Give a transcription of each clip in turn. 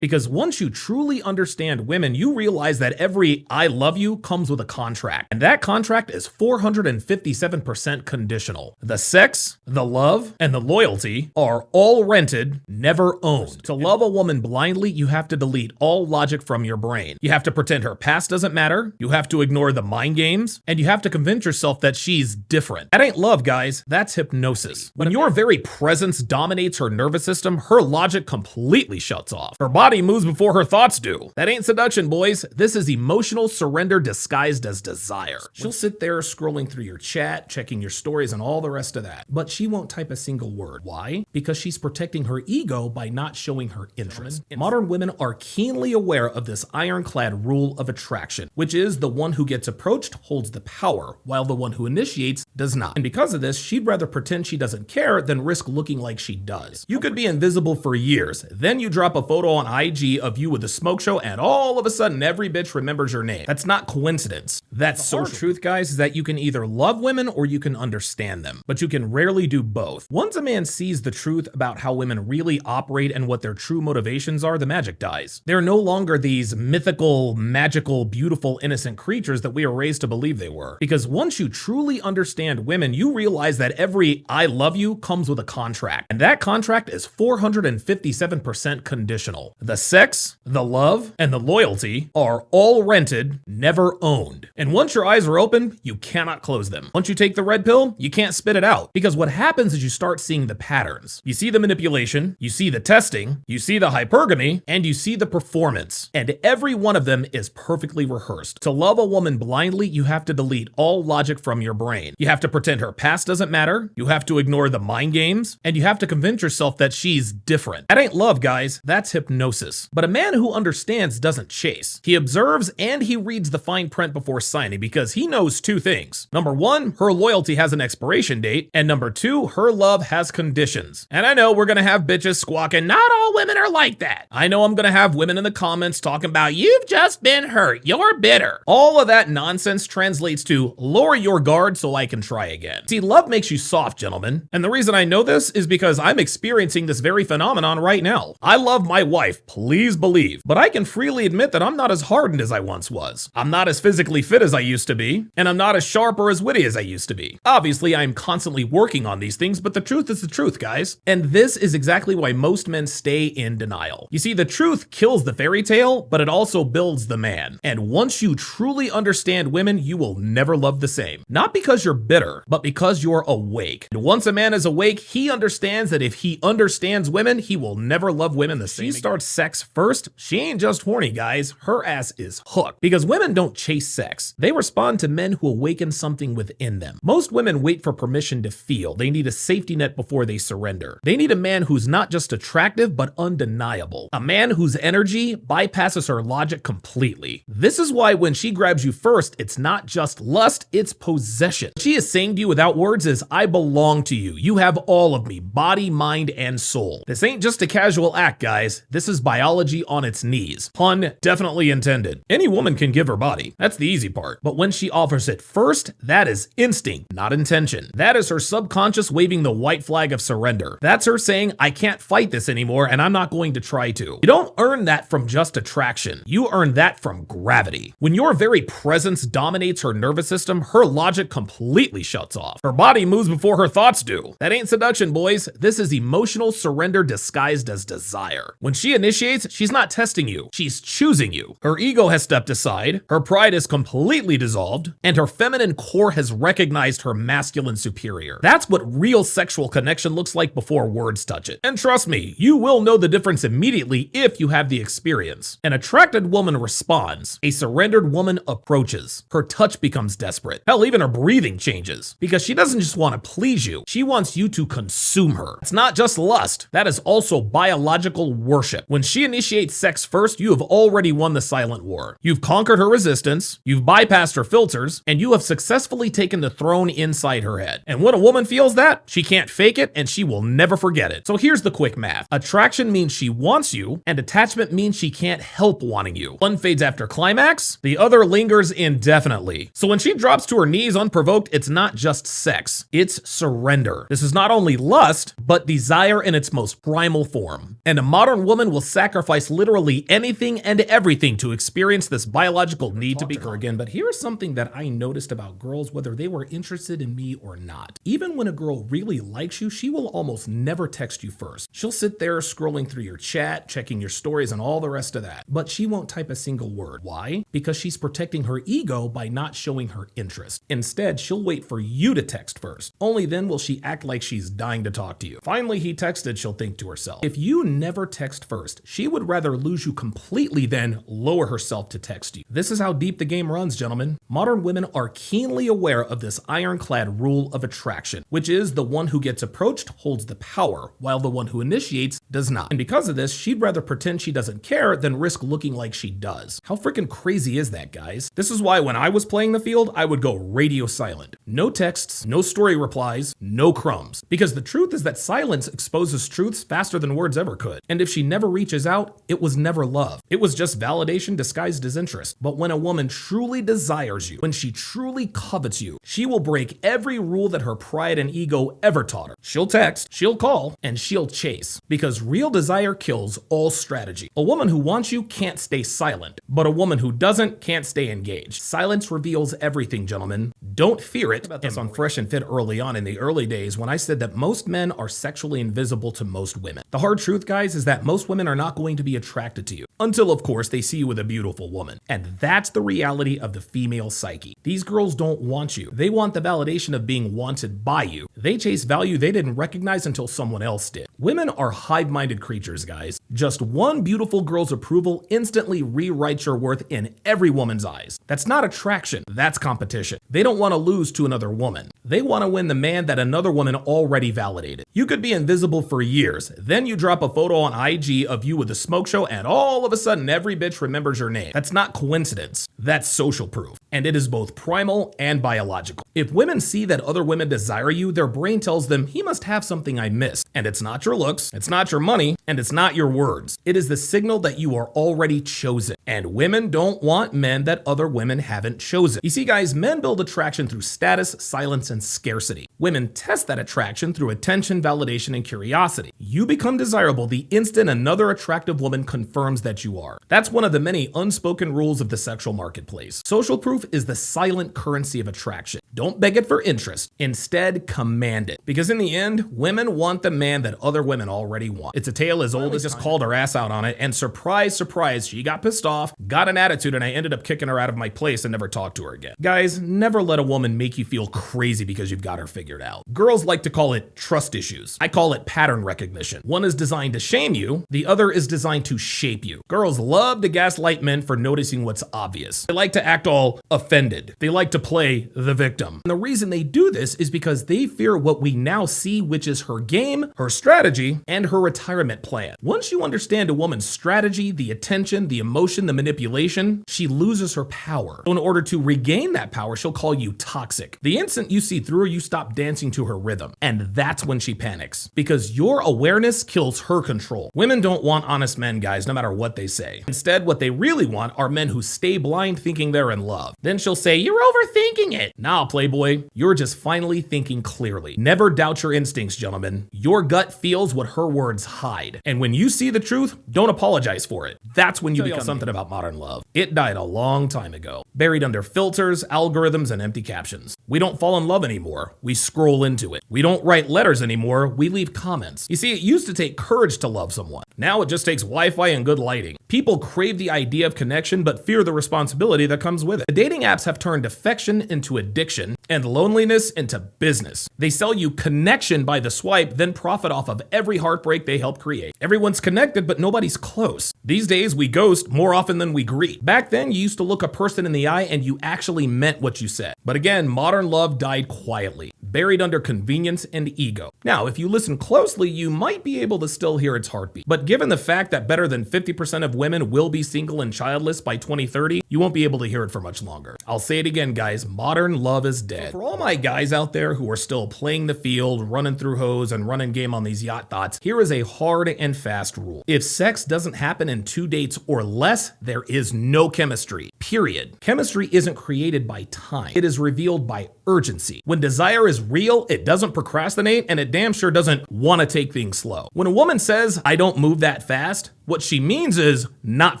Because once you truly understand women, you realize that every I love you comes with a contract. And that contract is 457% conditional. The sex, the love, and the loyalty are all rented, never owned. To love a woman blindly, you have to delete all logic from your brain. You have to pretend her past doesn't matter. You have to ignore the mind games. And you have to convince yourself that she's different. That ain't love, guys. That's hypnosis. When your very presence dominates her nervous system, her logic completely shuts off. Her body moves before her thoughts do. That ain't seduction, boys. This is emotional surrender disguised as desire. She'll sit there scrolling through your chat, checking your stories and all the rest of that. But she won't type a single word. Why? Because she's protecting her ego by not showing her interest. Modern women are keenly aware of this ironclad rule of attraction, which is the one who gets approached holds the power, while the one who initiates does not. And because of this, she'd rather pretend she doesn't care than risk looking like she does. You could be invisible for years, then you drop a photo on IG of you with a smoke show, and all of a sudden every bitch remembers your name. That's not coincidence. That's social. Truth, guys, is that you can either love women or you can understand them, but you can rarely do both. Once a man sees the truth about how women really operate and what their true motivations are, the magic dies. They're no longer these mythical, magical, beautiful, innocent creatures that we are raised to believe they were. Because once you truly understand women, you realize that every I love you comes with a contract. And that contract is 457% conditional. The sex, the love, and the loyalty are all rented, never owned. And once your eyes are open, you cannot close them. Once you take the red pill, you can't spit it out. Because what happens is you start seeing the patterns. You see the manipulation, you see the testing, you see the hypergamy, and you see the performance. And every one of them is perfectly rehearsed. To love a woman blindly, you have to delete all logic from your brain. You have to pretend her past doesn't matter. You have to ignore the mind games, and you have to convince yourself that she's different. That ain't love, guys. That's hypnosis. But a man who understands doesn't chase. He observes and he reads the fine print before signing because he knows two things. Number one, her loyalty has an expiration date, and number two, her love has conditions. And I know we're gonna have bitches squawking, not all women are like that. I know I'm gonna have women in the comments talking about, you've just been hurt, you're bitter. All of that nonsense translates to lower your guard so I can try again. See, love makes you soft, gentlemen. And the reason I know this is because I'm experiencing this very phenomenon right now. I love my wife, please believe, but I can freely admit that I'm not as hardened as I once was. I'm not as physically fit as I used to be, and I'm not as sharp or as witty as I used to be. Obviously, I'm constantly working on these things, but the truth is the truth, guys. And this is exactly why most men stay in denial. You see, the truth kills the fairy tale, but it also builds the man. And once you truly understand women, you will never love the same. Not because you're bitter, but because you're awake. And once a man is awake, he understands that if he understands women, he will never love women the same. She starts sex first. She ain't just horny, guys. Her ass is hooked. Because women don't chase sex. They respond to men who awaken something within them. Most women wait for permission to feel. They need a safety net before they surrender. They need a man who's not just attractive, but undeniable. A man whose energy bypasses her logic completely. This is why when she grabs you first, it's not just lust, it's possession. What she is saying to you without words is, I belong to you. You have all of me, body, mind, and soul. This ain't just a casual act, guys. This is biology on its knees. Pun definitely intended. Any woman can give her body. That's the easy part. But when she offers it first, that is instinct, not intention. That is her subconscious waving the white flag of surrender. That's her saying, I can't fight this anymore and I'm not going to try to. You don't earn that from just attraction. You earn that from gravity. When your very presence dominates her nervous system, her logic completely shuts off. Her body moves before her thoughts do. That ain't seduction, boys. This is emotional surrender disguised as desire. When she initiates, she's not testing you. She's choosing you. Her ego has stepped aside, her pride is completely dissolved, and her feminine core has recognized her masculine superior. That's what real sexual connection looks like before words touch it. And trust me, you will know the difference immediately if you have the experience. An attracted woman responds. A surrendered woman approaches. Her touch becomes desperate. Hell, even her breathing changes. Because she doesn't just want to please you. She wants you to consume her. It's not just lust. That is also biological worship. When she initiates sex first, you have already won the silent war. You've conquered her resistance. You've bypassed her filters, and you have successfully taken the throne inside her head. And when a woman feels that, she can't fake it and she will never forget it. So here's the quick math. Attraction means she wants you, and attachment means she can't help wanting you. One fades after climax, the other lingers indefinitely. So when she drops to her knees unprovoked, it's not just sex, it's surrender. This is not only lust, but desire in its most primal form. And a modern woman will sacrifice literally anything and everything to experience this biological need to be her again. But here's something that I noticed about girls, whether they were interested in me or not. Even when a girl really likes you, she will almost never text you first. She'll sit there scrolling through your chat, checking your stories and all the rest of that. But she won't type a single word. Why? Because she's protecting her ego by not showing her interest. Instead, she'll wait for you to text first. Only then will she act like she's dying to talk to you. Finally, he texted, she'll think to herself. If you never text first, she would rather lose you completely than lower herself to text you. This is how deep the game runs, gentlemen. Modern women are keenly aware of this ironclad rule of attraction, which is the one who gets approached holds the power, while the one who initiates does not. And because of this, she'd rather pretend she doesn't care than risk looking like she does. How freaking crazy is that, guys? This is why when I was playing the field, I would go radio silent. No texts, no story replies, no crumbs. Because the truth is that silence exposes truths faster than words ever could. And if she never reaches out, it was never love. It was just validation disguised as interest. But when a woman truly desires you, when she truly covets you, she will break every rule that her pride and ego ever taught her. She'll text, she'll call, and she'll chase. Because real desire kills all strategy. A woman who wants you can't stay silent, but a woman who doesn't can't stay engaged. Silence reveals everything, gentlemen. Don't fear it. About this on Fresh and Fit early on in the early days when I said that most men are sexually invisible to most women. The hard truth, guys, is that most women are not going to be attracted to you until, of course, they see you with a beautiful woman. And that's the reality of the female psyche. These girls don't want you. They want the validation of being wanted by you. They chase value they didn't recognize until someone else did. Women are hive-minded creatures, guys. Just one beautiful girl's approval instantly rewrites your worth in every woman's eyes. That's not attraction, that's competition. They don't want to lose to another woman. They want to win the man that another woman already validated. You could be invisible for years, then you drop a photo on IG of you with a smoke show and all of a sudden every bitch remembers your name. That's not coincidence, that's social proof. And it is both primal and biological. If women see that other women desire you, their brain tells them he must have something I missed. And it's not your looks, it's not your money, and it's not your words. It is the signal that you are already chosen. And women don't want men that other women haven't chosen. You see, guys, men build attraction through status, silence, and scarcity. Women test that attraction through attention, validation, and curiosity. You become desirable the instant another attractive woman confirms that you are. That's one of the many unspoken rules of the sexual marketplace. Social proof is the silent currency of attraction. Don't beg it for interest. Instead, command it. Because in the end, women want the man that other women already want. It's a tale as old as just called her ass out on it, and surprise, surprise, she got pissed off, got an attitude, and I ended up kicking her out of my place and never talked to her again. Guys, never let a woman make you feel crazy because you've got her figured out. Girls like to call it trust issues. I call it pattern recognition. One is designed to shame you, the other is designed to shape you. Girls love to gaslight men for noticing what's obvious. They like to act all offended. They like to play the victim. And the reason they do this is because they fear what we now see, which is her game, her strategy, and her retirement plan. Once you understand a woman's strategy, the attention, the emotion, the manipulation, she loses her power. So in order to regain that power, she'll call you toxic. The instant you see through her, you stop dancing to her rhythm. And that's when she panics. Because your awareness kills her control. Women don't want honest men, guys, no matter what they say. Instead, what they really want are men who stay blind thinking they're in love. Then she'll say, "You're overthinking it." Nah, playboy, you're just finally thinking clearly. Never doubt your instincts, gentlemen. Your gut feels what her words hide. And when you see the truth, don't apologize for it. That's when you become something about modern love. It died a long time ago, buried under filters, algorithms, and empty captions. We don't fall in love anymore. We scroll into it. We don't write letters anymore. We leave comments. You see, it used to take courage to love someone. Now it just takes Wi-Fi and good lighting. People crave the idea of connection, but fear the responsibility that comes with it. The dating apps have turned affection into addiction and loneliness into business. They sell you connection by the swipe, then profit off of every heartbreak they help create. infuriate. Everyone's connected, but nobody's close. These days, we ghost more often than we greet. Back then, you used to look a person in the eye and you actually meant what you said. But again, modern love died quietly, buried under convenience and ego. Now, if you listen closely, you might be able to still hear its heartbeat. But given the fact that better than 50% of women will be single and childless by 2030, you won't be able to hear it for much longer. I'll say it again, guys, modern love is dead. For all my guys out there who are still playing the field, running through hoes, and running game on these yacht thoughts, here is a hard and fast rule. If sex doesn't happen in 2 dates or less, there is no chemistry. Period. Chemistry isn't created by time. It is revealed by urgency. When desire is real, it doesn't procrastinate, and it damn sure doesn't want to take things slow. When a woman says, "I don't move that fast," what she means is not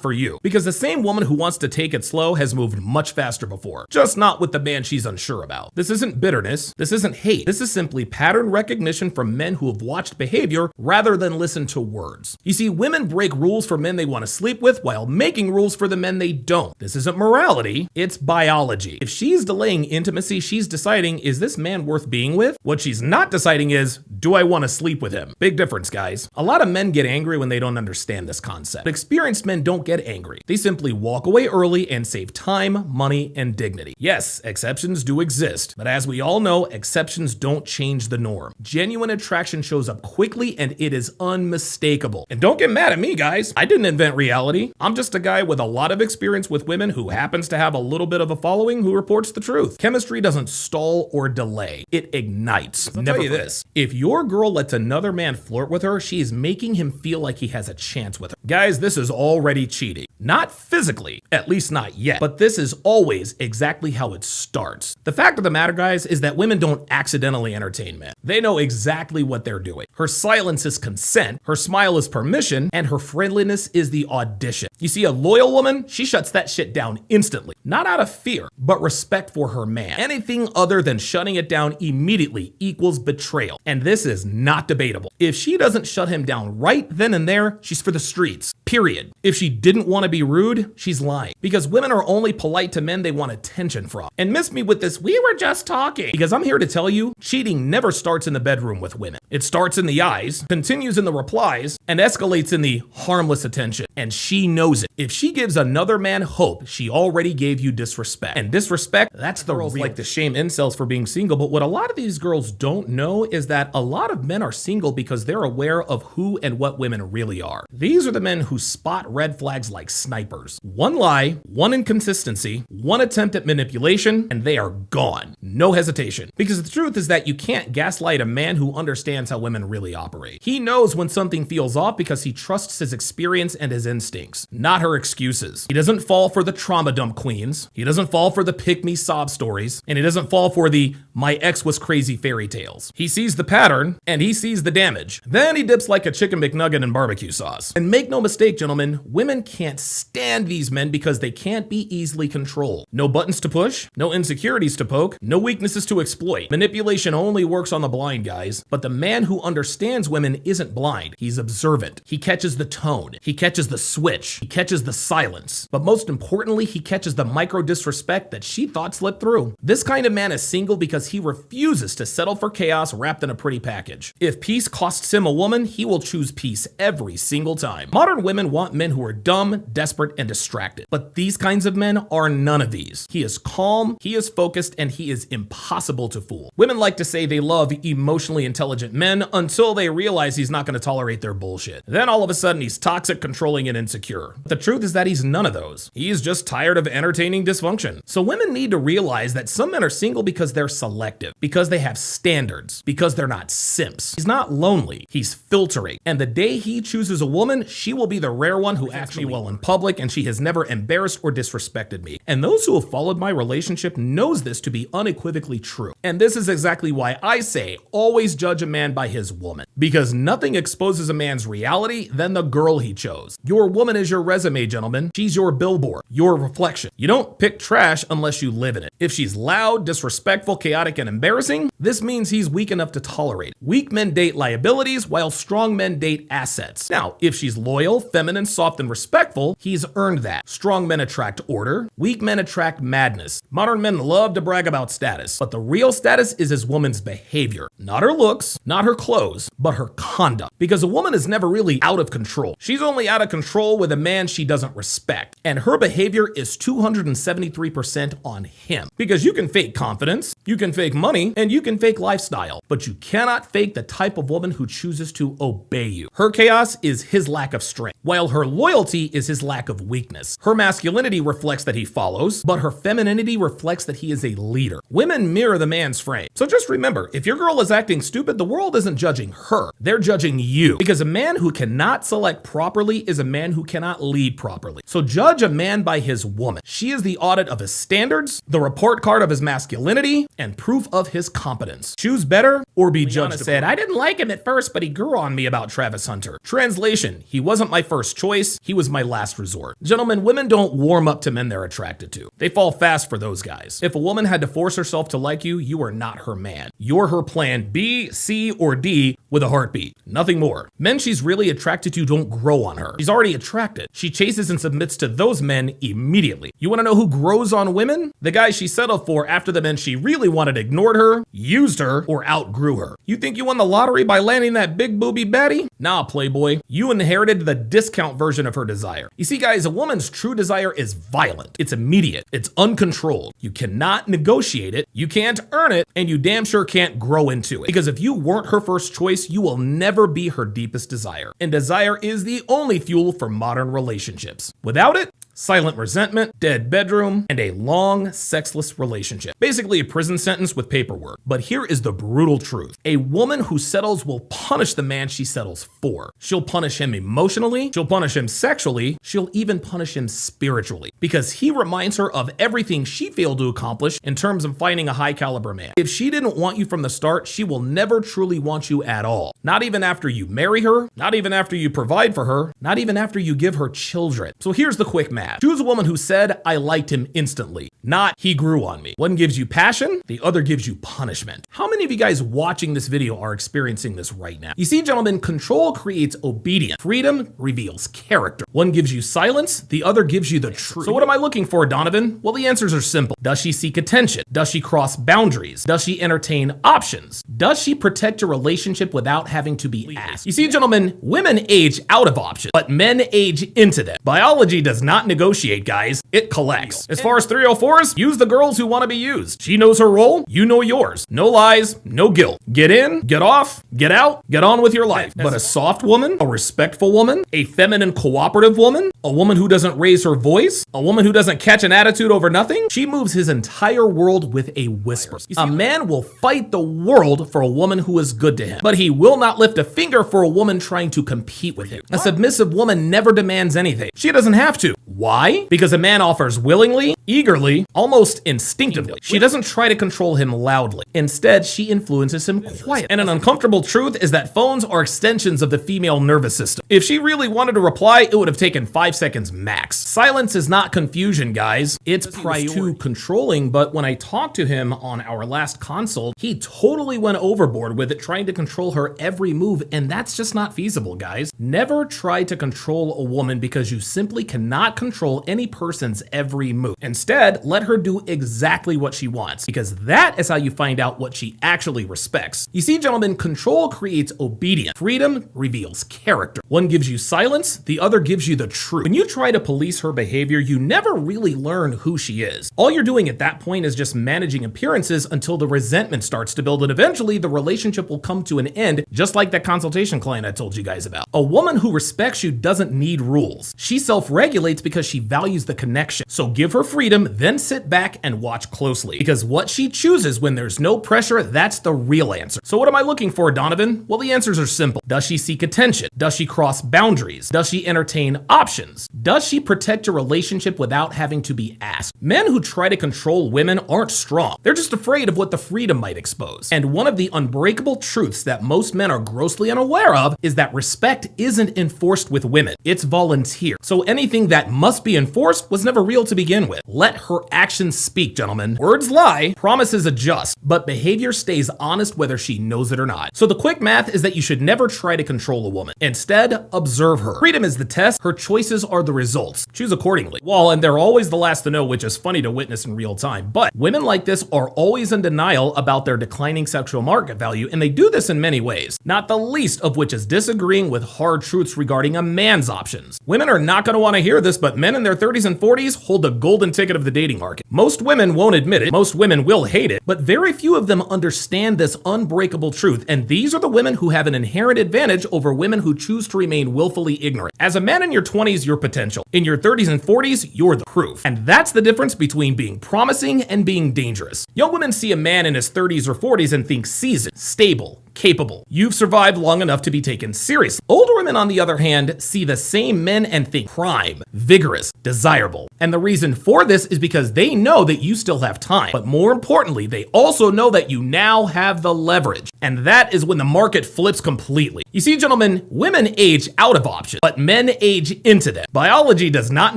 for you. Because the same woman who wants to take it slow has moved much faster before, just not with the man she's unsure about. This isn't bitterness. This isn't hate. This is simply pattern recognition from men who have watched behavior rather than listen to words. You see, women break rules for men they want to sleep with while making rules for the men they don't. This isn't morality, it's biology. If she's delaying intimacy, she's deciding, is this man worth being with? What she's not deciding is, do I want to sleep with him? Big difference, guys. A lot of men get angry when they don't understand this concept. But experienced men don't get angry. They simply walk away early and save time, money, and dignity. Yes, exceptions do exist, but as we all know, exceptions don't change the norm. Genuine attraction shows up quickly and it is unmistakable. And don't get mad at me, guys. I didn't invent reality. I'm just a guy with a lot of experience with women who happens to have a little bit of a following who reports the truth. Chemistry doesn't stall or delay. It ignites. I'll tell you this. If your girl lets another man flirt with her, she is making him feel like he has a chance with her. Guys, this is already cheating. Not physically, at least not yet, but this is always exactly how it starts. The fact of the matter, guys, is that women don't accidentally entertain men. They know exactly what they're doing. Her silence is consent, her smile is permission, and her friendliness is the audition. You see, a loyal woman, she shuts that shit down instantly. Not out of fear, but respect for her man. Anything other than shutting it down immediately equals betrayal. And this is not debatable. If she doesn't shut him down right then and there, she's for the streets. Period. If she didn't want to be rude, she's lying. Because women are only polite to men they want attention from. And miss me with this, we were just talking. Because I'm here to tell you, cheating never starts in the bedroom with women. It starts in the eyes, continues in the replies, and escalates in the harmless attention. And she knows it. If she gives another man hope, she already gave you disrespect. And disrespect, that's the girls like to shame incels for being single, but what a lot of these girls don't know is that a lot of men are single because they're aware of who and what women really are. These are the men who spot red flags like snipers. One lie, one inconsistency, one attempt at manipulation, and they are gone. No hesitation. Because the truth is that you can't gaslight a man who understands how women really operate. He knows when something feels off because he trusts his experience and his instincts, not her excuses. He doesn't fall for the trauma dump queens. He doesn't fall for the pick-me sob stories. And he doesn't fall for the my ex was crazy fairy tales. He sees the pattern and he sees the damage. Then he dips like a chicken McNugget in barbecue sauce. And make no mistake, gentlemen, women can't stand these men because they can't be easily controlled. No buttons to push, no insecurities to poke, no weaknesses to exploit. Manipulation only works on the blind, guys. But the man who understands women isn't blind. He's observant. He catches the tone. He catches the switch. He catches the silence. But most importantly, he catches the micro disrespect that she thought slipped through. This kind of man is single because he refuses to settle for chaos wrapped in a pretty package. If peace costs him a woman, he will choose peace every single time. Modern women want men who are dumb, desperate, and distracted. But these kinds of men are none of these. He is calm, he is focused, and he is impossible to fool. Women like to say they love emotionally intelligent men until they realize he's not going to tolerate their bullshit. Then all of a sudden he's toxic, controlling, and insecure. The truth is that he's none of those. He's just tired of entertaining dysfunction. So women need to realize that some men are single because they're selective, because they have standards, because they're not simps. He's not lonely, he's filtering. And the day he chooses a woman, she will be the rare one who acts me well in public, and she has never embarrassed or disrespected me. And those who have followed my relationship knows this to be unequivocally true. And this is exactly why I say always judge a man by his woman. Because nothing exposes a man's reality than the girl he chose. Your woman is your resume, gentlemen. She's your billboard, your reflection. You don't pick trash unless you live in it. If she's loud, disrespectful, chaotic, and embarrassing, this means he's weak enough to tolerate it. Weak men date liabilities while strong men date assets. Now, if she's loyal, feminine, soft, and respectful, he's earned that. Strong men attract order. Weak men attract madness. Modern men love to brag about status, but the real status is his woman's behavior. Not her looks, not her clothes, but her conduct. Because a woman is never really out of control. She's only out of control with a man she doesn't respect. And her behavior is 273% on him. Because you can fake confidence, you can fake money, and you can fake lifestyle, but you cannot fake the type of woman who chooses to obey you. Her chaos is his lack of strength, while her loyalty is his lack of weakness. Her masculinity reflects that he follows, but her femininity reflects that he is a leader. Women mirror the man's frame. So just remember, if your girl is acting stupid, the world isn't judging her. They're judging you. Because a man who cannot select properly is a man who cannot lead properly. So judge a man by his woman. She is the audit of his standards, the report card of his masculinity, and proof of his competence. Choose better or be judged. Said, I didn't like him at first, but he grew on me about Travis Hunter. Translation, he wasn't my first choice, he was my last resort. Gentlemen, women don't warm up to men they're attracted to. They fall fast for those guys. If a woman had to force herself to like you, you are not her man. You're her plan B, C, or D with a heartbeat. Nothing more. Men she's really attracted to don't grow on her. She's already attracted. She chases and submits to those men immediately. You want to know who grows on women? The guys she settled for after the men she really wanted ignored her, used her, or outgrew her. You think you won the lottery by landing that big booby baddie? Nah, playboy. You inherited the discount version of her desire. You see, guys, a woman's true desire is violent. It's immediate. It's uncontrolled. You cannot negotiate it. You can't earn it, and you damn sure can't grow into it. Because if you weren't her first choice, you will never be her deepest desire. And desire is the only fuel for modern relationships. Without it, silent resentment, dead bedroom, and a long, sexless relationship. Basically a prison sentence with paperwork. But here is the brutal truth. A woman who settles will punish the man she settles for. She'll punish him emotionally, she'll punish him sexually, she'll even punish him spiritually. Because he reminds her of everything she failed to accomplish in terms of finding a high caliber man. If she didn't want you from the start, she will never truly want you at all. Not even after you marry her, not even after you provide for her, not even after you give her children. So here's the quick math. Choose a woman who said, I liked him instantly, not he grew on me. One gives you passion, the other gives you punishment. How many of you guys watching this video are experiencing this right now? You see, gentlemen, control creates obedience. Freedom reveals character. One gives you silence, the other gives you the truth. So what am I looking for, Donovan? Well, the answers are simple. Does she seek attention? Does she cross boundaries? Does she entertain options? Does she protect a relationship without having to be asked? You see, gentlemen, women age out of options, but men age into them. Biology does not negotiate, guys. It collects. As far as 304s, use the girls who want to be used. She knows her role, you know yours. No lies, no guilt. Get in, get off, get out, get on with your life. But a soft woman, a respectful woman, a feminine cooperative woman, a woman who doesn't raise her voice, a woman who doesn't catch an attitude over nothing, she moves his entire world with a whisper. A man will fight the world for a woman who is good to him, but he will not lift a finger for a woman trying to compete with him. A submissive woman never demands anything. She doesn't have to. Why? Because a man offers willingly, eagerly, almost instinctively. She doesn't try to control him loudly. Instead, she influences him quietly. And an uncomfortable truth is that phones are extensions of the female nervous system. If she really wanted to reply, it would have taken 5 seconds max. Silence is not confusion, guys. It's priority. Too controlling, but when I talked to him on our last consult, he totally went overboard with it, trying to control her every move, and that's just not feasible, guys. Never try to control a woman because you simply cannot control any person's every move. Instead, let her do exactly what she wants, because that is how you find out what she actually respects. You see, gentlemen, control creates obedience. Freedom reveals character. One gives you silence, the other gives you the truth. When you try to police her behavior, you never really learn who she is. All you're doing at that point is just managing appearances until the resentment starts to build, and eventually the relationship will come to an end, just like that consultation client I told you guys about. A woman who respects you doesn't need rules. She self-regulates because she values the connection. So give her freedom, then sit back and watch closely, because what she chooses when there's no pressure, that's the real answer. So what am I looking for, Donovan? Well, the answers are simple. Does she seek attention? Does she cross boundaries? Does she entertain options? Does she protect a relationship without having to be asked? Men who try to control women aren't strong. They're just afraid of what the freedom might expose. And one of the unbreakable truths that most men are grossly unaware of is that respect isn't enforced with women. It's volunteer. So anything that must be enforced was never real to begin with. Let her actions speak, gentlemen. Words lie, promises adjust, but behavior stays honest whether she knows it or not. So the quick math is that you should never try to control a woman. Instead, observe her. Freedom is the test, her choices are the results. Choose accordingly. Well, and they're always the last to know, which is funny to witness in real time. But women like this are always in denial about their declining sexual market value, and they do this in many ways, not the least of which is disagreeing with hard truths regarding a man's options. Women are not going to want to hear this, but men in their 30s and 40s hold the golden ticket of the dating market. Most women won't admit it, most women will hate it, but very few of them understand this unbreakable truth, and these are the women who have an inherent advantage over women who choose to remain willfully ignorant. As a man in your 20s, you're potential. In your 30s and 40s, you're the proof. And that's the difference between being promising and being dangerous. Young women see a man in his 30s or 40s and think seasoned, stable, capable. You've survived long enough to be taken seriously. Older women, on the other hand, see the same men and think prime, vigorous, desirable. And the reason for this is because they know that you still have time. But more importantly, they also know that you now have the leverage. And that is when the market flips completely. You see, gentlemen, women age out of options, but men age into them. Biology does not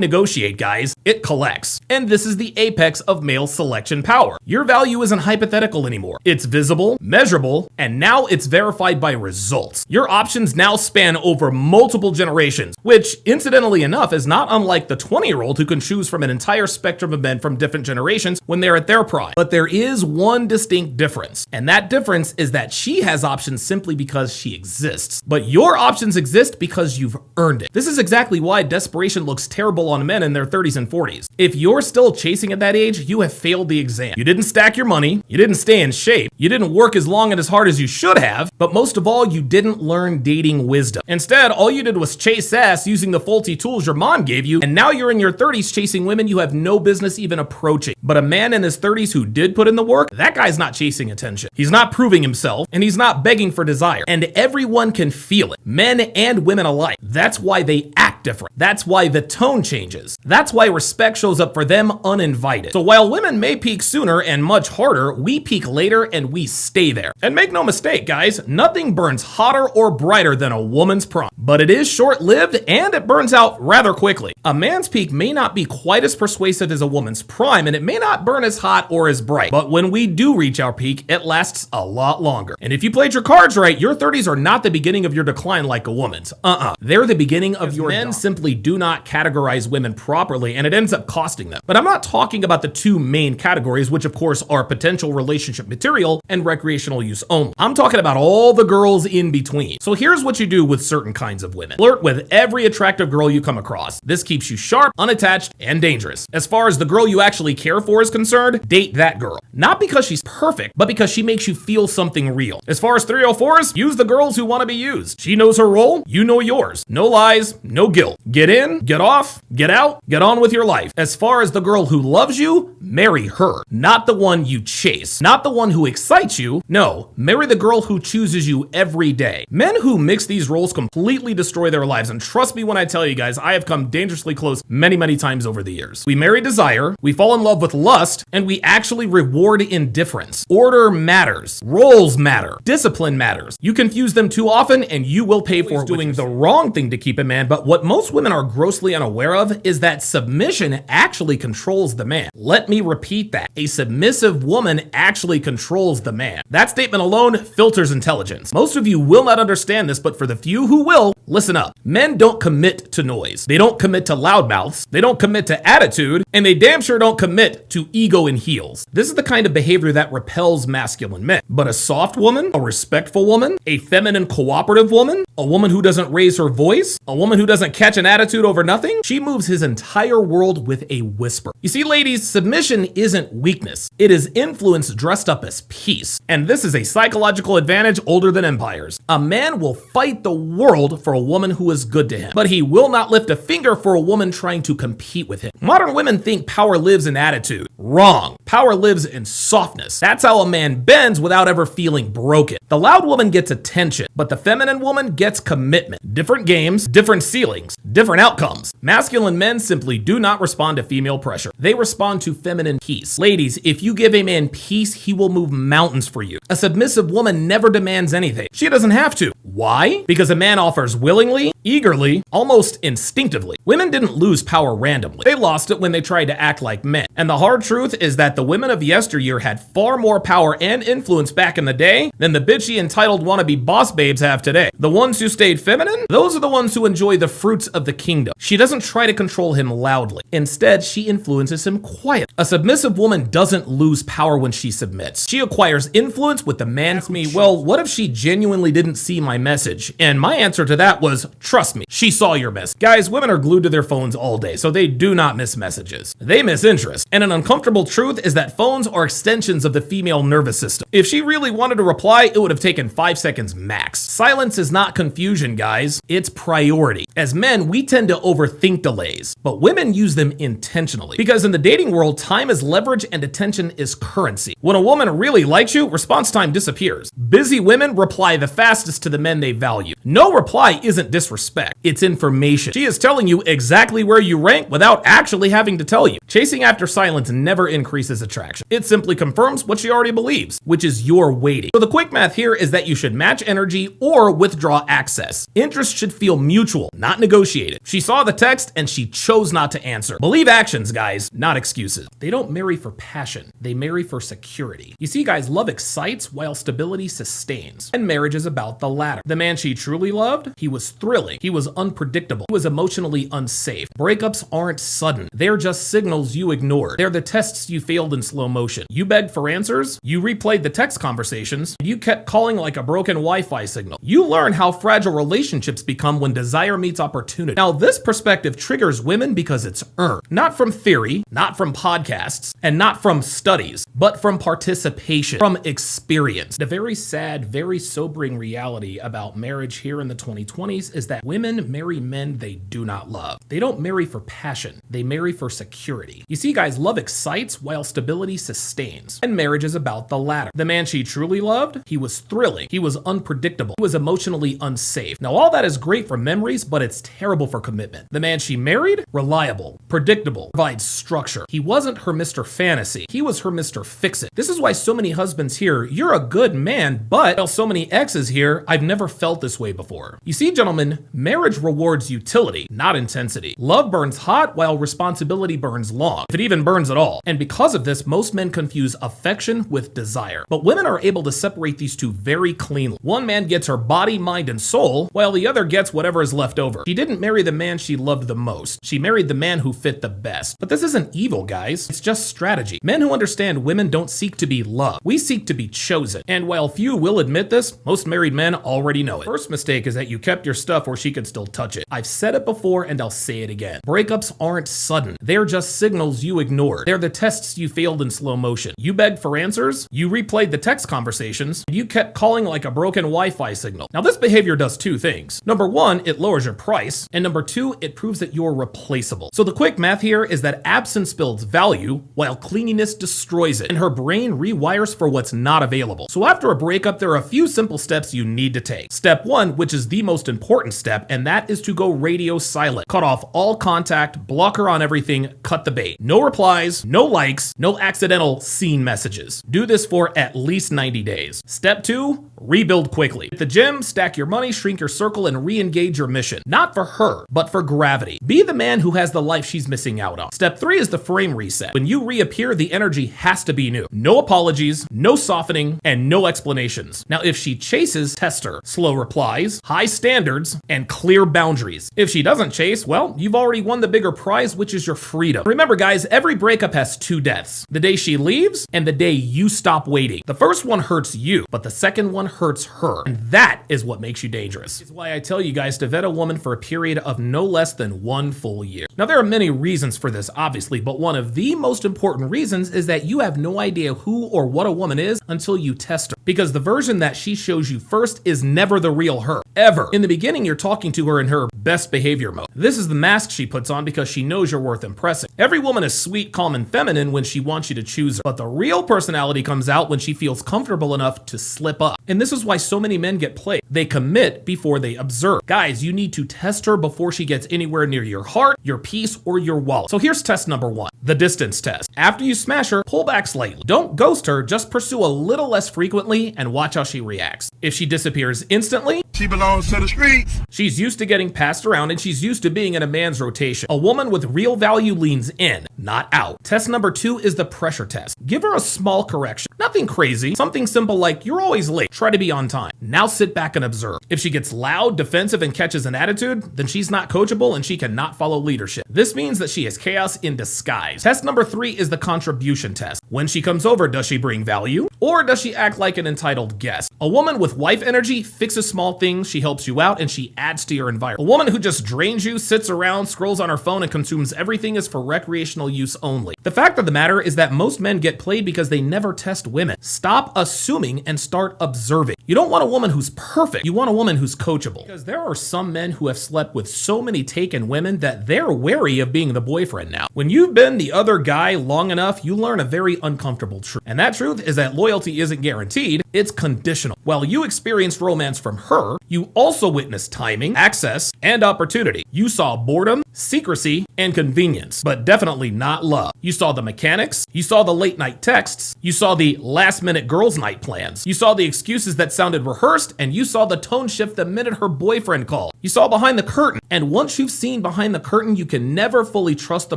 negotiate, guys. It collects. And this is the apex of male selection power. Your value isn't hypothetical anymore. It's visible, measurable, and now it's verified by results. Your options now span over multiple generations, which, incidentally enough, is not unlike the 20-year-old who can choose from an entire spectrum of men from different generations when they're at their prime. But there is one distinct difference, and that difference is that she has options simply because she exists. But your options exist because you've earned it. This is exactly why desperation looks terrible on men in their 30s and 40s. If you're still chasing at that age, you have failed the exam. You didn't stack your money, you didn't stay in shape, you didn't work as long and as hard as you should have, but most of all, you didn't learn dating wisdom. Instead, all you did was chase ass using the faulty tools your mom gave you, and now you're in your 30s chasing women you have no business even approaching. But a man in his 30s who did put in the work, that guy's not chasing attention. He's not proving himself, and he's not begging for desire. And everyone can feel it, men and women alike. That's why they act different. That's why the tone changes. That's why respect shows up for them uninvited. So while women may peak sooner and much harder, we peak later and we stay there. And make no mistake, guys, nothing burns hotter or brighter than a woman's prime. But it is short-lived and it burns out rather quickly. A man's peak may not be quite as persuasive as a woman's prime, and it may not burn as hot or as bright. But when we do reach our peak, it lasts a lot longer. And if you played your cards right, your 30s are not the beginning of your decline like a woman's. They're the beginning of your men simply do not categorize women properly, and it ends up costing them. But I'm not talking about the two main categories, which of course are potential relationship material and recreational use only. I'm talking about all the girls in between. So here's what you do with certain kinds of women. Flirt with every attractive girl you come across. This keeps you sharp, unattached, and dangerous. As far as the girl you actually care for is concerned, date that girl. Not because she's perfect, but because she makes you feel something real. As far as 304s, use the girls who want to be used. She knows her role, you know yours. No lies, no guilt. Get in, get off, get out, get on with your life. As far as the girl who loves you, marry her. Not the one you chase. Not the one who excites you. No, marry the girl who chooses you every day. Men who mix these roles completely destroy their lives, and trust me when I tell you guys, I have come dangerously close many times over the years. We marry desire, we fall in love with lust, and we actually reward indifference. Order matters. Roles matter. Discipline matters. You confuse them too often and you will pay for doing the wrong thing to keep a man, but what most women are grossly unaware of is that submission actually controls the man. Let me repeat that. A submissive woman actually controls the man. That statement alone filters intelligence. Most of you will not understand this, but for the few who will, listen up. Men don't commit to noise. They don't commit to loudmouths. They don't commit to attitude, and they damn sure don't commit to ego and heels. This is the kind of behavior that repels masculine men. But a soft woman, a respectful woman, a feminine cooperative woman, a woman who doesn't raise her voice, a woman who doesn't catch an attitude over nothing, she moves his entire world with a whisper. You see, ladies, submission isn't weakness. It is influence dressed up as peace. And this is a psychological advantage older than empires. A man will fight the world for a woman who is good to him, but he will not lift a finger for a woman trying to compete with him. Modern women think power lives in attitude. Wrong. Power lives in softness. That's how a man bends without ever feeling broken. The loud woman gets attention, but the feminine woman gets commitment. Different games, different ceilings, different outcomes. Masculine men simply do not respond to female pressure. They respond to feminine peace. Ladies, if you give a man peace, he will move mountains for you. A submissive woman never demands anything. She doesn't have to. Why? Because a man offers willingly, eagerly, almost instinctively. Women didn't lose power randomly. They lost it when they tried to act like men. And the hard truth is that the women of yesteryear had far more power and influence back in the day than the bitchy entitled wannabe boss babes have today. The ones who stayed feminine, those are the ones who enjoy the fruits of the kingdom. She doesn't try to control him loudly. Instead, she influences him quietly. A submissive woman doesn't lose power when she submits. She acquires influence with the man's me. Well, what if she genuinely didn't see my message? And my answer to that was, trust me, she saw your message. Guys, women are glued to their phones all day, so they do not miss messages. They miss interest. And an uncomfortable truth is that phones are extensions of the female nervous system. If she really wanted to reply, it would have taken 5 seconds max. Silence is not confusion, guys. It's priority. As men, we tend to overthink delays, but women use them intentionally. Because in the dating world, time is leverage and attention is currency. When a woman really likes you, response time disappears. Busy women reply the fastest to the men they value. No reply isn't disrespect, it's information. She is telling you exactly where you rank without actually having to tell you. Chasing after silence never increases attraction. It simply confirms what she already believes, which is you're waiting. So the quick math here is that you should match energy or withdraw access. Interest should feel mutual, not negotiated. She saw the text and she chose not to answer. Believe actions, guys, not excuses. They don't marry for passion, they marry for security. You see, guys, love excites while stability sustains. And marriage is about the latter. The man she truly loved, he was thrilling, he was unpredictable, he was emotionally unsafe. Breakups aren't sudden, they're just signals you ignored. They're the tests you failed in slow motion. You begged for answers, you replayed the text conversations, and you kept calling like a broken Wi-Fi signal. You learn how fragile relationships become when desire meets opportunity. Now, this perspective triggers women because it's earned. Not from theory, not from podcasts, and not from studies, but from participation, from experience. The very sad, very sobering reality about marriage here in the 2020s is that women marry men they do not love. They don't marry for passion, they marry for security. You see, guys, love excites while stability sustains. And marriage is about the latter. The man she truly loved, he was thrilling, he was unpredictable, he was emotionally unsafe. Now, all that is great for memories, but it's terrible for commitment. The man she married, reliable, predictable, provides structure. He wasn't her Mr. Fantasy, he was her Mr. Fix-It. This is why so many husbands hear, you're a good man, but while so many exes hear, I've never felt this way before. You see, gentlemen, marriage rewards utility, not intensity. Love burns hot while responsibility burns long, if it even burns at all. And because of this, most men confuse affection with desire. But women are able to separate these two very cleanly. One man gets her body, mind, and soul, while the other gets whatever is left over. She didn't marry the man she loved the most. She married the man who fit the best. But this isn't evil, guys. It's just strategy. Men who understand women don't seek to be loved. We seek to be chosen. And while few will admit this, most married men already know it. First mistake is that you kept your stuff where she could still touch it. I've said it before and I'll say it again. Breakups aren't sudden. They're just signals you ignored. They're the tests you failed in slow motion. You begged for answers, you replayed the text conversations, and you kept calling like a broken Wi-Fi signal. Now, this behavior does two things. Number one, it lowers your price. And number two, it proves that you're replaceable. So the quick math here is that absence builds value while cleanliness destroys it. And her brain rewires for what's not available. So after a breakup, there are a few simple steps you need to take. Step one, which is the most important step, and that is to go radio silent. Cut off all contact, block her on everything, cut the bait. No replies, no likes, no accidental seen messages. Do this for at least 90 days. Step two, rebuild quickly. At the gym, stack your money, shrink your circle, and re-engage your mission. Not for her, but for gravity. Be the man who has the life she's missing out on. Step three is the frame reset. When you reappear, the energy has to be new. No apologies, no softening, and no explanations. Now, if she chases, test her. Slow replies, high standards, and clear boundaries. If she doesn't chase, well, you've already won the bigger prize, which is your freedom. Remember, guys, every breakup has two deaths. The day she leaves and the day you stop waiting. The first one hurts you, but the second one hurts her. And that is what makes you dangerous. It's why I tell you guys to vet a woman for a period of no less than 1 full year. Now, there are many reasons for this, obviously, but one of the most important reasons is that you have no idea who or what a woman is until you test her. Because the version that she shows you first is never the real her, ever. In the beginning, you're talking to her in her best behavior mode. This is the mask she puts on because she knows you're worth impressing. Every woman is sweet, calm, and feminine when she wants you to choose her, but the real personality comes out when she feels comfortable enough to slip up. And this is why so many men get played. They commit before they observe. Guys, you need to test her before she gets anywhere near your heart, your peace, or your wallet. So here's test number one, the distance test. After you smash her, pull back slightly. Don't ghost her, just pursue a little less frequently and watch how she reacts. If she disappears instantly, She belongs to the streets. She's used to getting passed around and she's used to being in a man's rotation. A woman with real value leans in, not out. Test number 2 is the pressure test. Give her a small correction. Nothing crazy. Something simple like, you're always late. Try to be on time. Now sit back and observe. If she gets loud, defensive, and catches an attitude, then she's not coachable and she cannot follow leadership. This means that she is chaos in disguise. Test number 3 is the contribution test. When she comes over, does she bring value? Or does she act like an entitled guest? A woman with wife energy fixes small things, she helps you out, and she adds to your environment. A woman who just drains you, sits around, scrolls on her phone, and consumes everything is for recreational use only. The fact of the matter is that most men get played because they never test women. Stop assuming and start observing. You don't want a woman who's perfect. You want a woman who's coachable. Because there are some men who have slept with so many taken women that they're wary of being the boyfriend now. When you've been the other guy long enough, you learn a very uncomfortable truth. And that truth is that loyalty isn't guaranteed, it's conditional. While you experienced romance from her, you also witnessed timing, access, and opportunity. You saw boredom, secrecy, and convenience, but definitely not love. You saw the mechanics, you saw the late night texts, you saw the last minute girls' night plans, you saw the excuses that sounded rehearsed, and you saw the tone shift the minute her boyfriend called. You saw behind the curtain, and once you've seen behind the curtain, you can never fully trust the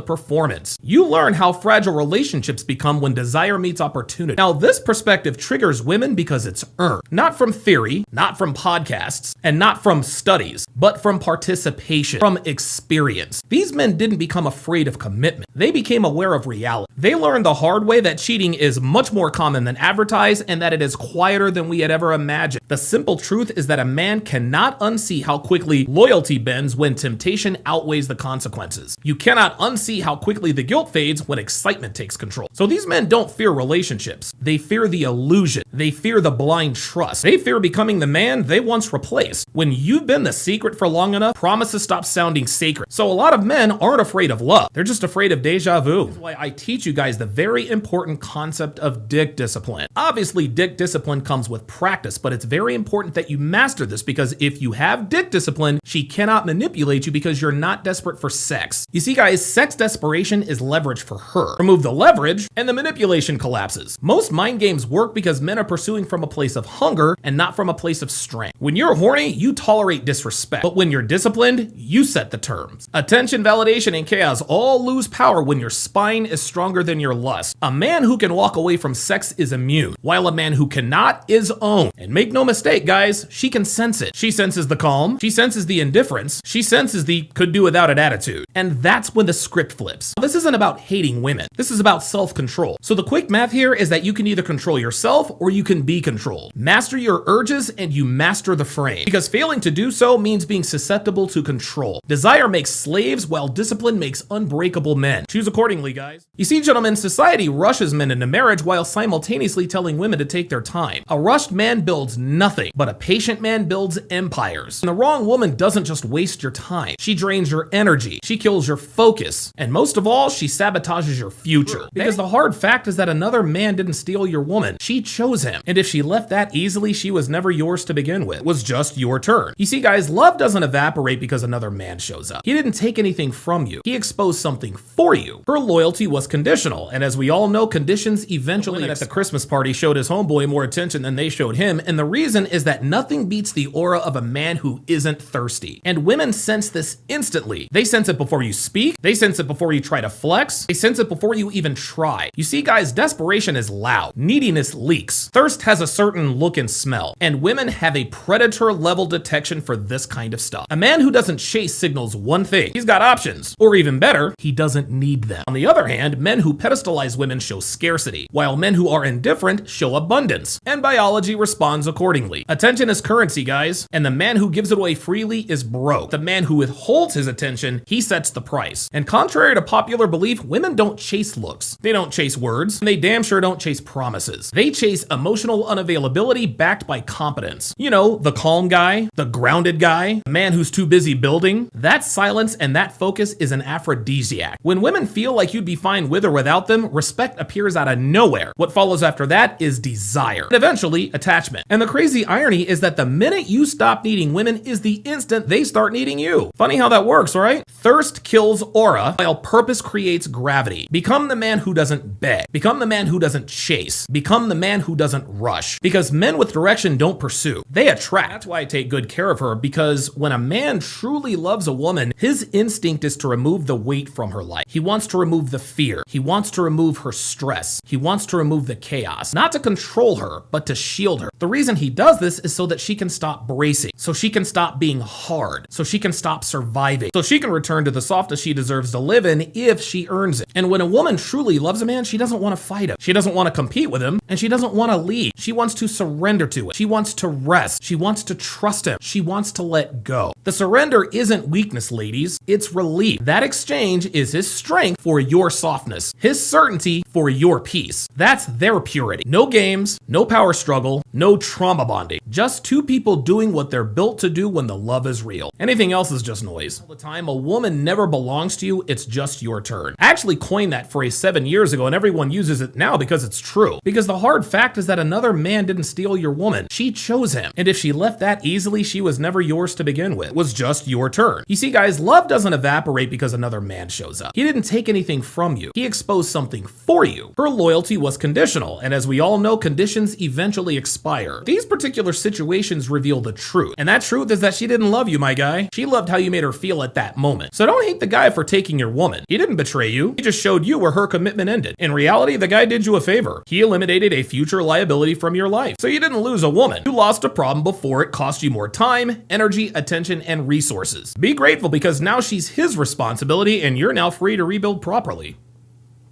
performance. You learn how fragile relationships become when desire meets opportunity. Now, this perspective triggers women because it's earned, not from theory, not from podcasts, and not from studies, but from participation, from experience. These men didn't become afraid of commitment. They became aware of reality. They learned the hard way that cheating is much more common than advertised and that it is quieter than we had ever imagined. The simple truth is that a man cannot unsee how quickly loyalty bends when temptation outweighs the consequences. You cannot unsee how quickly the guilt fades when excitement takes control. So these men don't fear relationships. They fear the illusion. They fear the blind trust. They fear becoming the man they once replaced. When you've been the secret for long enough, promises stop sounding sacred. So a lot of men aren't afraid of love. They're just afraid of deja vu. That's why I teach you guys the very important concept of dick discipline. Obviously, dick discipline comes with practice, but it's very important that you master this because if you have dick discipline, she cannot manipulate you because you're not desperate for sex. You see, guys, sex desperation is leverage for her. Remove the leverage and the manipulation collapses. Most mind games work because men are pursuing from a place of hunger and not from a place of strength. When you're horny, you tolerate disrespect, but when you're disciplined, you set the terms. Attention, validation, and chaos all lose power when your spine is stronger than your lust. A man who can walk away from sex is immune, while a man who cannot is owned. And make no mistake, guys, she can sense it. She senses the calm, she senses the indifference, she senses the could do without it attitude. And that's when the script flips. This isn't about hating women. This is about self-control. So the quick math here is that you can either control yourself or you can be controlled. Master your urges and you master the frame. Because failing to do so means being susceptible to control. Desire makes slaves while discipline makes unbreakable men. Choose accordingly, guys. You see, gentlemen, society rushes men into marriage while simultaneously telling women to take their time. A rushed man builds nothing, but a patient man builds empires. And the wrong woman doesn't just waste your time. She drains your energy. She kills your focus. And most of all, she sabotages your future. Because the hard fact is that another man didn't steal your woman. She chose him. And if she left that easily, she was never yours to begin with. It was just your turn. You see, guys, love doesn't evaporate because another man shows up. He didn't take anything from you. He exposed something for you. Her loyalty was conditional. And as we all know, conditions eventually at the Christmas party showed his homeboy more attention than they showed him. And the reason is that nothing beats the aura of a man who isn't thirsty. And women sense this instantly. They sense it before you speak. They sense it before you try to flex. They sense it before you even try. You see, guys, desperation is loud. Neediness leaks. Thirst has a certain look and smell. And women have a predator level detection for this kind of stuff. A man who doesn't chase signals one thing. He's got options. Or even better, he doesn't need them. On the other hand, men who pedestalize women show scarcity, while men who are indifferent show abundance. And biology responds accordingly. Attention is currency, guys. And the man who gives it away freely is broke. The man who withholds his attention, he sets the price. And contrary to popular belief, women don't chase looks. They don't chase words. And they damn sure don't chase promises. They chase emotional unavailability backed by competence. You know, the calm guy, the grounded guy, the man who's too busy building. That silence and that focus is an aphrodisiac. When women feel like you'd be fine with or without them, respect appears out of nowhere. What follows after that is desire. And eventually, attachment. And the crazy irony is that the minute you stop needing women is the instant they start needing you. Funny how that works, right? Thirst kills aura, while purpose creates gravity. Become the man who doesn't beg. Become the man who doesn't chase. Become the man who doesn't doesn't rush. Because men with direction don't pursue, they attract. That's why I take good care of her, because when a man truly loves a woman, his instinct is to remove the weight from her life. He wants to remove the fear. He wants to remove her stress. He wants to remove the chaos. Not to control her, but to shield her. The reason he does this is so that she can stop bracing, so she can stop being hard, so she can stop surviving, so she can return to the softness she deserves to live in if she earns it. And when a woman truly loves a man, she doesn't want to fight him. She doesn't want to compete with him, and she doesn't want to lead. She wants to surrender to it. She wants to rest. She wants to trust him. She wants to let go. The surrender isn't weakness, ladies. It's relief. That exchange is his strength for your softness, his certainty for your peace. That's their purity. No games, no power struggle, no trauma bonding. Just two people doing what they're built to do when the love is real. Anything else is just noise. All the time, a woman never belongs to you. It's just your turn. I actually coined that phrase 7 years ago, and everyone uses it now because it's true. Because the hard fact is that another man didn't steal your woman. She chose him. And if she left that easily, she was never yours to begin with. It was just your turn. You see, guys, love doesn't evaporate because another man shows up. He didn't take anything from you. He exposed something for you. Her loyalty was conditional, and as we all know, conditions eventually expire. These particular situations reveal the truth, and that truth is that she didn't love you, my guy. She loved how you made her feel at that moment. So don't hate the guy for taking your woman. He didn't betray you. He just showed you where her commitment ended. In reality, the guy did you a favor. He eliminated a future liability from your life. So you didn't lose a woman. You lost a problem before it cost you more time, energy, attention, and resources. Be grateful because now she's his responsibility and you're now free to rebuild properly.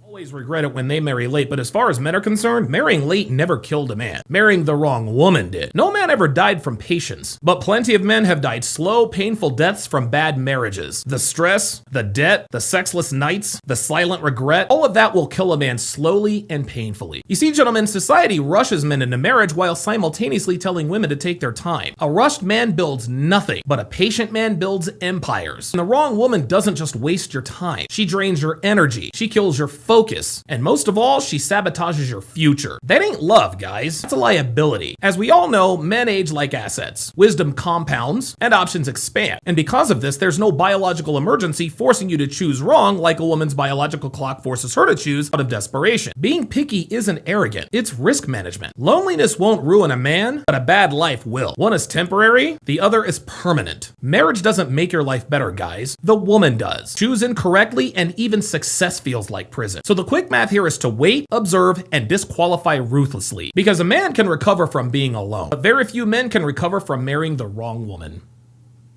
Always regret it when they marry late, but as far as men are concerned, marrying late never killed a man. Marrying the wrong woman did. No man ever died from patience, but plenty of men have died slow, painful deaths from bad marriages. The stress, the debt, the sexless nights, the silent regret, all of that will kill a man slowly and painfully. You see, gentlemen, society rushes men into marriage while simultaneously telling women to take their time. A rushed man builds nothing, but a patient man builds empires. And the wrong woman doesn't just waste your time. She drains your energy. She kills your focus. And most of all, she sabotages your future. That ain't love, guys. That's a liability. As we all know, men age like assets. Wisdom compounds and options expand. And because of this, there's no biological emergency forcing you to choose wrong like a woman's biological clock forces her to choose out of desperation. Being picky isn't arrogant. It's risk management. Loneliness won't ruin a man, but a bad life will. One is temporary, the other is permanent. Marriage doesn't make your life better, guys. The woman does. Choose incorrectly and even success feels like prison. So the quick math here is to wait, observe, and disqualify ruthlessly. Because a man can recover from being alone, but very few men can recover from marrying the wrong woman.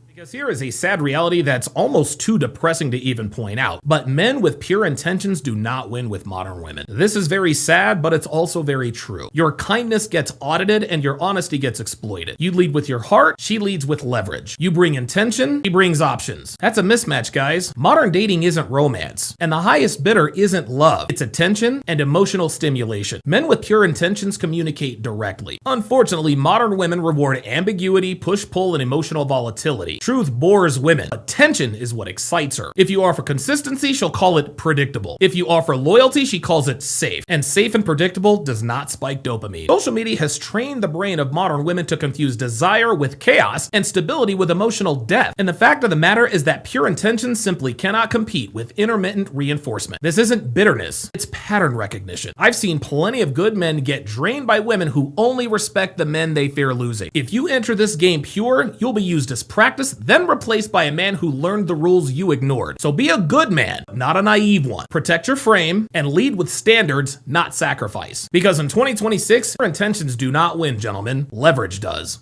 Because here is a sad reality that's almost too depressing to even point out, but men with pure intentions do not win with modern women. This is very sad, but it's also very true. Your kindness gets audited and your honesty gets exploited. You lead with your heart, she leads with leverage. You bring intention, he brings options. That's a mismatch, guys. Modern dating isn't romance, and the highest bidder isn't love. It's attention and emotional stimulation. Men with pure intentions communicate directly. Unfortunately, modern women reward ambiguity, push-pull, and emotional volatility. Truth bores women, but tension is what excites her. If you offer consistency, she'll call it predictable. If you offer loyalty, she calls it safe. And safe and predictable does not spike dopamine. Social media has trained the brain of modern women to confuse desire with chaos and stability with emotional depth. And the fact of the matter is that pure intention simply cannot compete with intermittent reinforcement. This isn't bitterness, it's pattern recognition. I've seen plenty of good men get drained by women who only respect the men they fear losing. If you enter this game pure, you'll be used as practice, then replaced by a man who learned the rules you ignored. So be a good man, not a naive one. Protect your frame and lead with standards, not sacrifice. Because in 2026, your intentions do not win, gentlemen. Leverage does.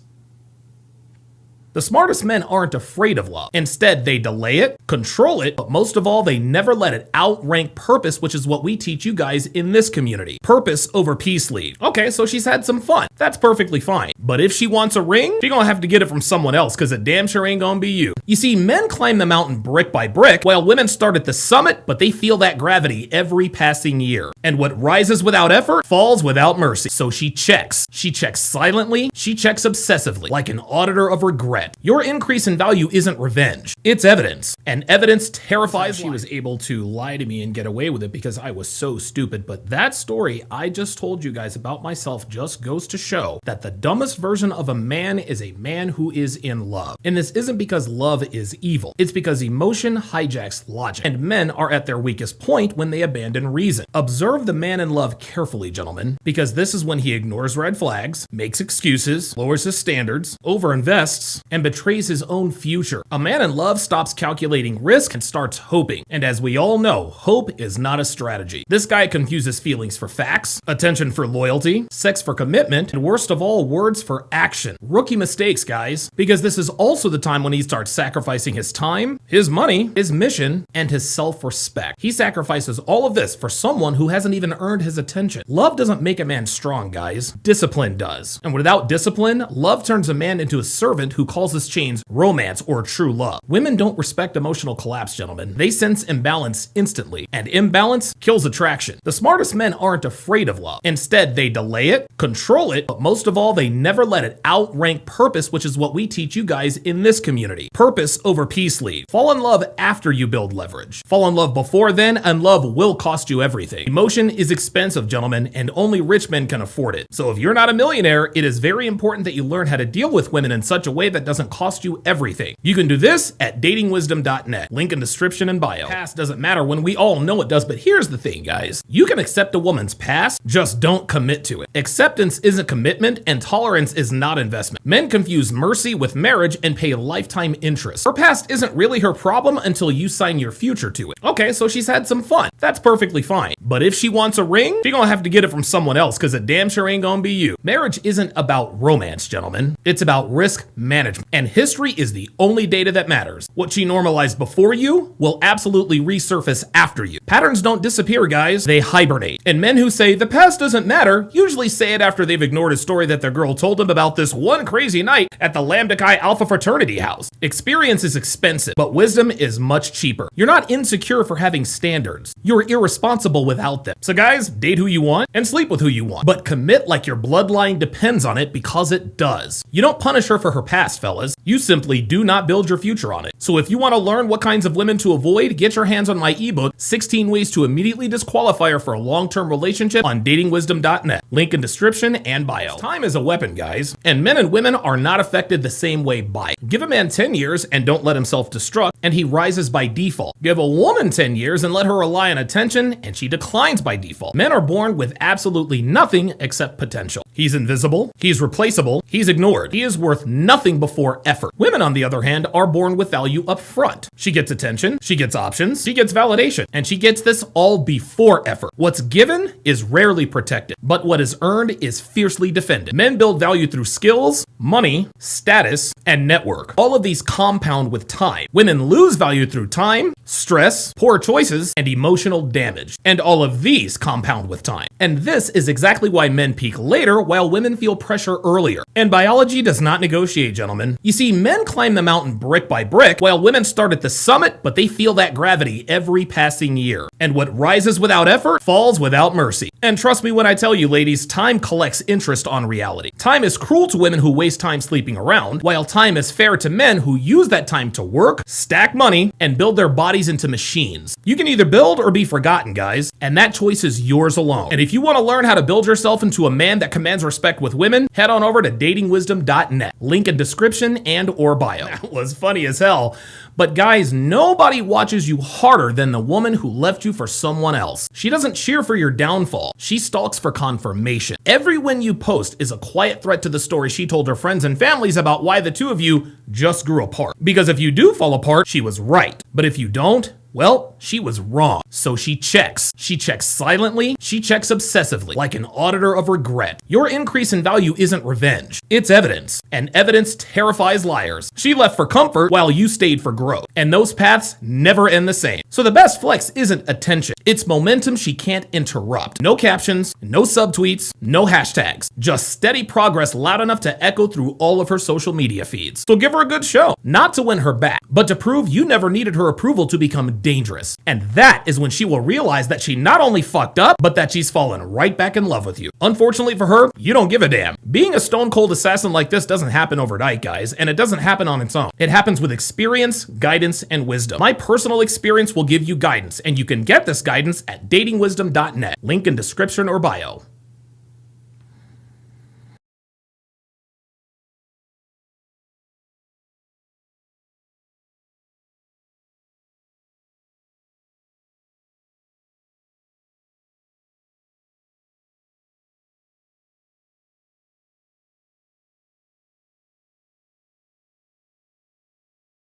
The smartest men aren't afraid of love. Instead, they delay it, control it, but most of all, they never let it outrank purpose, which is what we teach you guys in this community. Purpose over peace lead. Okay, so she's had some fun. That's perfectly fine. But if she wants a ring, she's gonna have to get it from someone else because it damn sure ain't gonna be you. You see, men climb the mountain brick by brick, while women start at the summit, but they feel that gravity every passing year. And what rises without effort falls without mercy. So she checks. She checks silently. She checks obsessively, like an auditor of regret. regret. Your increase in value isn't revenge. It's evidence. And evidence terrifies. She was able to lie to me and get away with it because I was so stupid. But that story I just told you guys about myself just goes to show that the dumbest version of a man is a man who is in love. And this isn't because love is evil. It's because emotion hijacks logic. And men are at their weakest point when they abandon reason. Observe the man in love carefully, gentlemen, because this is when he ignores red flags, makes excuses, lowers his standards, overinvests, and betrays his own future. A man in love stops calculating risk and starts hoping. And as we all know, hope is not a strategy. This guy confuses feelings for facts, attention for loyalty, sex for commitment, and worst of all, words for action. Rookie mistakes, guys, because this is also the time when he starts sacrificing his time, his money, his mission, and his self-respect. He sacrifices all of this for someone who hasn't even earned his attention. Love doesn't make a man strong, guys. Discipline does. And without discipline, love turns a man into a servant who calls his chains romance or true love. Women don't respect emotional collapse, gentlemen. They sense imbalance instantly, and imbalance kills attraction. The smartest men aren't afraid of love. Instead, they delay it, control it, but most of all, they never let it outrank purpose, which is what we teach you guys in this community. Purpose over peace lead. Fall in love after you build leverage. Fall in love before then, and love will cost you everything. Emotion is expensive, gentlemen, and only rich men can afford it. So if you're not a millionaire, it is very important that you learn how to deal with women in such a way that doesn't cost you everything. You can do this at datingwisdom.net. Link in description and bio. Past doesn't matter when we all know it does, but here's the thing, guys. You can accept a woman's past, just don't commit to it. Acceptance isn't commitment, and tolerance is not investment. Men confuse mercy with marriage and pay lifetime interest. Her past isn't really her problem until you sign your future to it. Okay, so she's had some fun. That's perfectly fine. But if she wants a ring, she's gonna have to get it from someone else because it damn sure ain't gonna be you. Marriage isn't about romance, gentlemen. It's about risk management. And history is the only data that matters. What she normalized before you will absolutely resurface after you. Patterns don't disappear, guys. They hibernate. And men who say the past doesn't matter usually say it after they've ignored a story that their girl told them about this one crazy night at the Lambda Chi Alpha fraternity house. Experience is expensive, but wisdom is much cheaper. You're not insecure for having standards. You're irresponsible without them. So guys, date who you want and sleep with who you want, but commit like your bloodline depends on it because it does. You don't punish her for her past, fellas. You simply do not build your future on it. So if you want to learn what kinds of women to avoid, get your hands on my ebook, 16 Ways to Immediately Disqualify Her for a Long-Term Relationship on datingwisdom.net. Link in description and bio. Time is a weapon, guys, and men and women are not affected the same way by it. Give a man 10 years and don't let him self-destruct, and he rises by default. Give a woman 10 years and let her rely on attention, and she declines by default. Men are born with absolutely nothing except potential. He's invisible, he's replaceable, he's ignored. He is worth nothing before effort. Women, on the other hand, are born with value up front. She gets attention, she gets options, she gets validation, and she gets this all before effort. What's given is rarely protected, but what is earned is fiercely defended. Men build value through skills, money, status, and network. All of these compound with time. Women lose value through time, stress, poor choices, and emotional damage. And all of these compound with time. And this is exactly why men peak later while women feel pressure earlier. And biology does not negotiate, gentlemen. You see, men climb the mountain brick by brick while women start at the summit, but they feel that gravity every passing year. And what rises without effort falls without mercy. And trust me when I tell you, ladies, time collects interest on reality. Time is cruel to women who waste time sleeping around, while time is fair to men who use that time to work, stack money, and build their bodies into machines. You can either build or be forgotten, guys, and that choice is yours alone. And if you want to learn how to build yourself into a man that commands respect with women, head on over to datingwisdom.net. Link in description and or bio. That was funny as hell. But guys, nobody watches you harder than the woman who left you for someone else. She doesn't cheer for your downfall. She stalks for confirmation. Every win you post is a quiet threat to the story she told her friends and families about why the two of you just grew apart. Because if you do fall apart, she was right. But if you don't, well, she was wrong. So she checks. She checks silently. She checks obsessively, like an auditor of regret. Your increase in value isn't revenge. It's evidence. And evidence terrifies liars. She left for comfort while you stayed for growth. And those paths never end the same. So the best flex isn't attention. It's momentum she can't interrupt. No captions, no subtweets, no hashtags. Just steady progress loud enough to echo through all of her social media feeds. So give her a good show. Not to win her back, but to prove you never needed her approval to become dangerous. And that is when she will realize that she not only fucked up, but that she's fallen right back in love with you. Unfortunately for her, you don't give a damn. Being a stone cold assassin like this doesn't happen overnight, guys, and it doesn't happen on its own. It happens with experience, guidance, and wisdom. My personal experience will give you guidance, and you can get this guidance at datingwisdom.net. Link in description or bio.